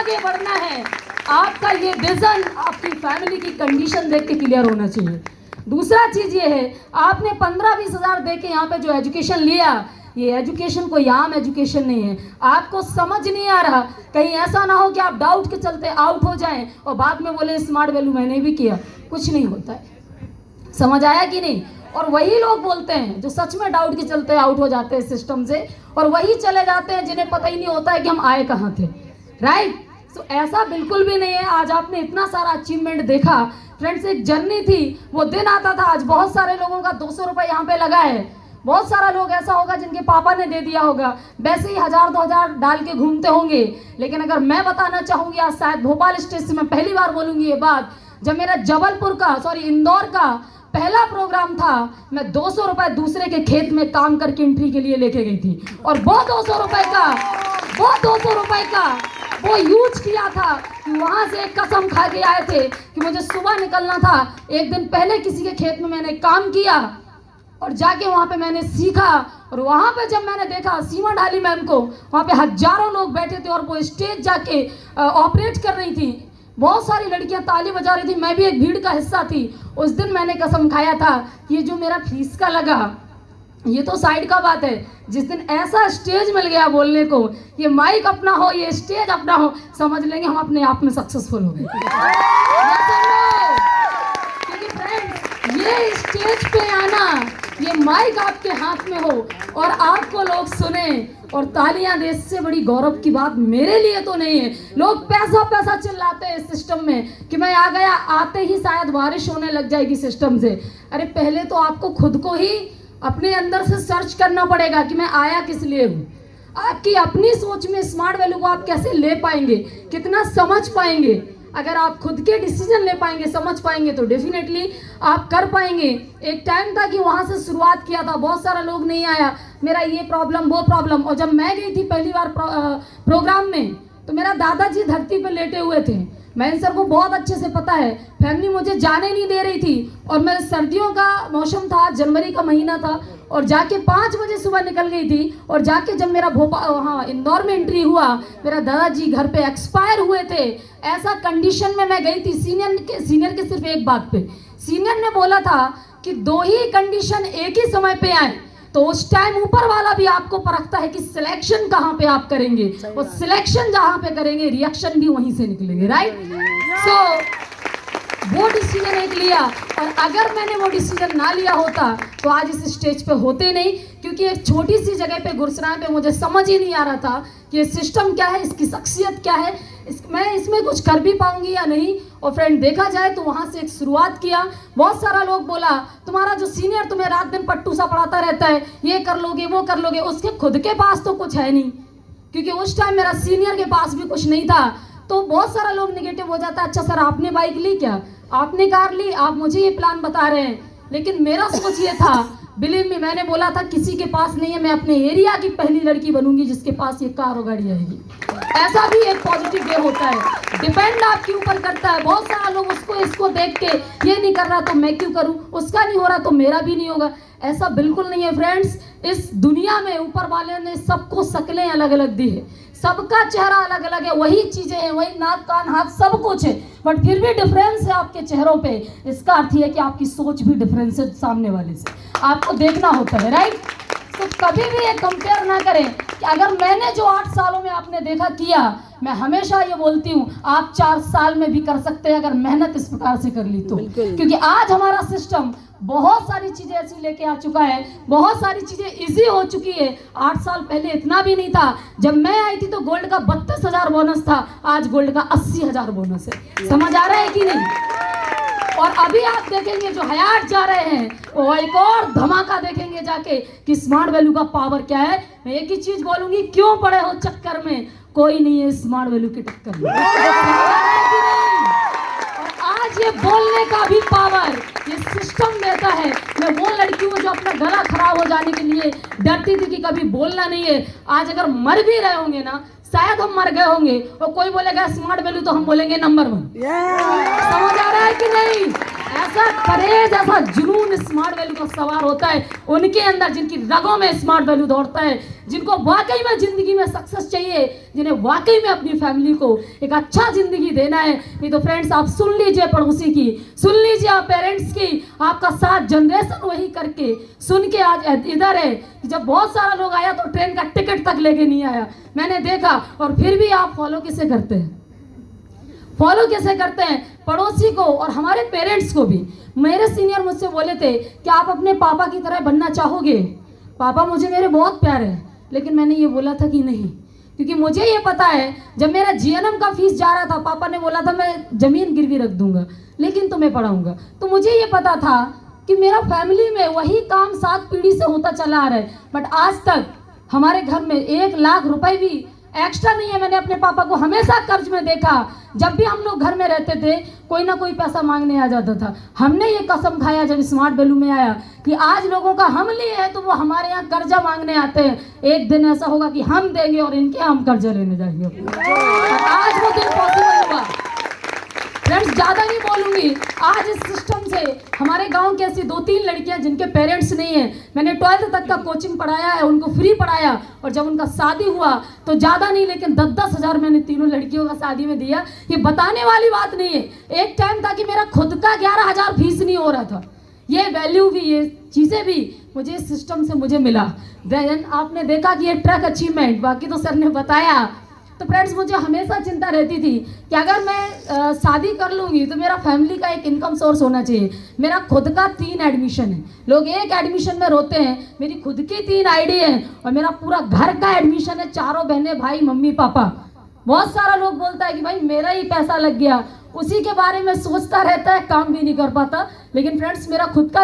आगे बढ़ना है, आपका ये विजन आपकी फैमिली की कंडीशन देख के क्लियर होना चाहिए। दूसरा चीज ये है, आपने 15-20 हज़ार दे के यहाँ पे जो एजुकेशन लिया, ये एजुकेशन कोई आम एजुकेशन नहीं है। आपको समझ नहीं आ रहा, कहीं ऐसा ना हो कि आप डाउट के चलते आउट हो जाएं और बाद में बोले स्मार्ट वैल्यू मैंने भी किया। कुछ नहीं होता है, समझ आया कि नहीं? और वही लोग बोलते हैं जो सच में डाउट के चलते आउट हो जाते हैं सिस्टम से, और वही चले जाते हैं जिन्हें पता ही नहीं होता है कि हम आए कहाँ थे। राइट? तो ऐसा बिल्कुल भी नहीं है। आज आपने इतना सारा अचीवमेंट देखा फ्रेंड्स, एक जर्नी थी, वो दिन आता था। आज बहुत सारे लोगों का 200 रुपये यहाँ पे लगा है। बहुत सारा लोग ऐसा होगा जिनके पापा ने दे दिया होगा, वैसे ही 1000-2000 डाल के घूमते होंगे। लेकिन अगर मैं बताना चाहूँगी, आज शायद भोपाल स्टेज से मैं पहली बार बोलूँगी ये बात, जब मेरा इंदौर का पहला प्रोग्राम था, मैं 200 रुपये दूसरे के खेत में काम करके एंट्री के लिए लेके गई थी, और वो 200 रुपये का वो यूज किया था कि वहाँ से एक कसम खा के आए थे कि मुझे सुबह निकलना था। एक दिन पहले किसी के खेत में मैंने काम किया और जाके वहाँ पे मैंने सीखा, और वहाँ पे जब मैंने देखा सीमा ढाली मैम को, वहाँ पे हजारों लोग बैठे थे और वो स्टेज जाके ऑपरेट कर रही थी। बहुत सारी लड़कियाँ ताली बजा रही थी, मैं भी एक भीड़ का हिस्सा थी। उस दिन मैंने कसम खाया था कि ये जो मेरा फीस का लगा, ये तो साइड का बात है। जिस दिन ऐसा स्टेज मिल गया बोलने को, ये माइक अपना हो, ये स्टेज अपना हो, समझ लेंगे हम अपने आप में सक्सेसफुल हो गए। क्योंकि फ्रेंड्स, ये स्टेज पे आना, ये माइक आपके हाथ में हो और आपको लोग सुने और तालियां दे, इससे बड़ी गौरव की बात मेरे लिए तो नहीं है। लोग पैसा पैसा चिल्लाते हैं इस सिस्टम में कि मैं आ गया, आते ही शायद बारिश होने लग जाएगी सिस्टम से। अरे पहले तो आपको खुद को ही अपने अंदर से सर्च करना पड़ेगा कि मैं आया किस लिए हूँ। आपकी अपनी सोच में स्मार्ट वैल्यू को आप कैसे ले पाएंगे, कितना समझ पाएंगे। अगर आप खुद के डिसीजन ले पाएंगे, समझ पाएंगे, तो डेफिनेटली आप कर पाएंगे। एक टाइम था कि वहाँ से शुरुआत किया था, बहुत सारा लोग नहीं आया, मेरा ये प्रॉब्लम वो प्रॉब्लम। और जब मैं गई थी पहली बार प्रोग्राम में, तो मेरा दादाजी धरती पर लेटे हुए थे। मैं सर को बहुत अच्छे से पता है, फैमिली मुझे जाने नहीं दे रही थी, और मैं सर्दियों का मौसम था, जनवरी का महीना था, और जाके 5 बजे सुबह निकल गई थी। और जाके जब मेरा इंदौर में एंट्री हुआ, मेरा दादाजी घर पे एक्सपायर हुए थे। ऐसा कंडीशन में मैं गई थी सीनियर के सिर्फ एक बात पे। सीनियर ने बोला था कि 2 ही कंडीशन एक ही समय पे आए, तो उस टाइम ऊपर वाला भी आपको परखता है कि सिलेक्शन कहाँ पे आप करेंगे, और सिलेक्शन जहाँ पे करेंगे रिएक्शन भी वहीं से निकलेंगे। राइट? सो वो डिसीजन एक लिया, और अगर मैंने वो डिसीजन ना लिया होता तो आज इस स्टेज पे होते नहीं। क्योंकि एक छोटी सी जगह पे गुरसराय पे मुझे समझ ही नहीं आ रहा था कि ये सिस्टम क्या है, इसकी शख्सियत क्या है, मैं इसमें कुछ कर भी पाऊंगी या नहीं। और फ्रेंड देखा जाए तो वहाँ से एक शुरुआत किया। बहुत सारा लोग बोला तुम्हारा जो सीनियर तुम्हें रात दिन पट्टू सा पढ़ाता रहता है, ये कर लोगे वो कर लोगे। उसके खुद के पास तो कुछ है नहीं, क्योंकि उस टाइम मेरा सीनियर के पास भी कुछ नहीं था। तो बहुत सारा लोग निगेटिव हो जाता है, अच्छा सर आपने बाइक ली क्या, आपने कार ली, आप मुझे ये प्लान बता रहे हैं। लेकिन मेरा सोच ये था, बिलीव मी, मैंने बोला था किसी के पास नहीं है, मैं अपने एरिया की पहली लड़की बनूंगी जिसके पास ये कार और गाड़ी आएगी। ऐसा भी एक पॉजिटिव वे होता है, डिपेंड आपके ऊपर करता है। बहुत सारा लोग इसको देख के ये नहीं कर रहा तो मैं क्यों करूं, उसका नहीं हो रहा तो मेरा भी नहीं होगा। ऐसा बिल्कुल नहीं है फ्रेंड्स। इस दुनिया में ऊपर वाले ने सबको शक्लें अलग अलग दी है, सबका चेहरा अलग अलग है, वही चीजें हैं, वही नाक कान हाथ सब कुछ है, बट फिर भी डिफरेंस है आपके चेहरों पे। इसका अर्थ है कि आपकी सोच भी डिफरेंस है सामने वाले से, आपको देखना होता है। राइट? तो कभी भी ये कंपेयर ना करें कि अगर मैंने जो 8 सालों में आपने देखा किया, मैं हमेशा ये बोलती हूँ आप 4 साल में भी कर सकते हैं अगर मेहनत इस प्रकार से कर ली तो। क्योंकि आज हमारा सिस्टम बहुत सारी चीजें ऐसी लेके आ चुका है, बहुत सारी चीजें इजी हो चुकी है। 8 साल पहले इतना भी नहीं था। जब मैं आई थी तो गोल्ड का 32,000 बोनस था, आज गोल्ड का 80,000 बोनस है। समझ आ रहा है कि नहीं? और अभी आप देखेंगे जो हयात जा रहे हैं वो एक और धमाका देखेंगे जाके कि स्मार्ट वैल्यू का पावर क्या है। मैं एक ही चीज बोलूंगी, क्यों पड़े हो चक्कर में, कोई नहीं है स्मार्ट वैल्यू की टक्कर में। और आज ये बोलने का भी पावर ये सिस्टम देता है। मैं वो लड़की हूँ जो अपना गला खराब हो जाने के लिए डरती थी कि कभी बोलना नहीं है। आज अगर मर भी रहे होंगे ना, शायद हम मर गए होंगे और कोई बोलेगा स्मार्ट वैल्यू, तो हम बोलेंगे नंबर 1। समझ आ रहा है कि नहीं? ऐसा करेज, ऐसा जुनून स्मार्ट वैल्यू का सवार होता है उनके अंदर, जिनकी रगों में स्मार्ट वैल्यू दौड़ता है, जिनको वाकई में जिंदगी में सक्सेस चाहिए, जिन्हें वाकई में अपनी फैमिली को एक अच्छा जिंदगी देना है। नहीं तो फ्रेंड्स, आप सुन लीजिए पड़ोसी की, सुन लीजिए आप पेरेंट्स की, आपका साथ जनरेशन वही करके सुन के आज इधर है कि जब बहुत सारा लोग आया तो ट्रेन का टिकट तक लेके नहीं आया, मैंने देखा। और फिर भी आप फॉलो किसे करते हैं? फॉलो कैसे करते हैं? पड़ोसी को और हमारे पेरेंट्स को भी। मेरे सीनियर मुझसे बोले थे कि आप अपने पापा की तरह बनना चाहोगे? पापा मुझे मेरे बहुत प्यारे हैं, लेकिन मैंने ये बोला था कि नहीं, क्योंकि मुझे ये पता है जब मेरा जीएनएम का फीस जा रहा था, पापा ने बोला था मैं ज़मीन गिरवी रख दूंगा लेकिन तुम्हें पढ़ाऊंगा। तो मुझे ये पता था कि मेरा फैमिली में वही काम 7 पीढ़ी से होता चला आ रहा है, बट आज तक हमारे घर में 1 लाख रुपए भी एक्स्ट्रा नहीं है। मैंने अपने पापा को हमेशा कर्ज में देखा। जब भी हम लोग घर में रहते थे, कोई ना कोई पैसा मांगने आ जाता था। हमने ये कसम खाया जब स्मार्ट वैल्यू में आया कि आज लोगों का हम लिए है तो वो हमारे यहाँ कर्जा मांगने आते हैं। एक दिन ऐसा होगा कि हम देंगे और इनके हम कर्जा लेने जाएंगे। आज वो दिन पॉसिबल हुआ। फ्रेंड्स, ज़्यादा नहीं बोलूँगी। आज इस सिस्टम से हमारे गांव की ऐसी 2-3 लड़कियां जिनके पेरेंट्स नहीं हैं, मैंने 12th तक का कोचिंग पढ़ाया है, उनको फ्री पढ़ाया। और जब उनका शादी हुआ तो ज़्यादा नहीं, लेकिन 10-10 हज़ार मैंने तीनों लड़कियों का शादी में दिया। ये बताने वाली बात नहीं है। एक टाइम था कि मेरा खुद का 11,000 फीस नहीं हो रहा था। ये वैल्यू भी, ये चीज़ें भी मुझे इस सिस्टम से मुझे मिला। देन आपने देखा कि ये ट्रैक अचीवमेंट, बाकी तो सर ने बताया। तो फ्रेंड्स, मुझे हमेशा चिंता रहती थी कि अगर मैं शादी कर लूँगी तो मेरा फैमिली का एक इनकम सोर्स होना चाहिए। मेरा खुद का 3 एडमिशन है, लोग एक एडमिशन में रोते हैं, मेरी खुद की 3 आईडी है और मेरा पूरा घर का एडमिशन है, 4 बहनें, भाई, मम्मी, पापा। बहुत सारा लोग बोलता है कि भाई मेरा ही पैसा लग गया, उसी के बारे में सोचता रहता है, काम भी नहीं कर पाता। लेकिन फ्रेंड्स, मेरा खुद का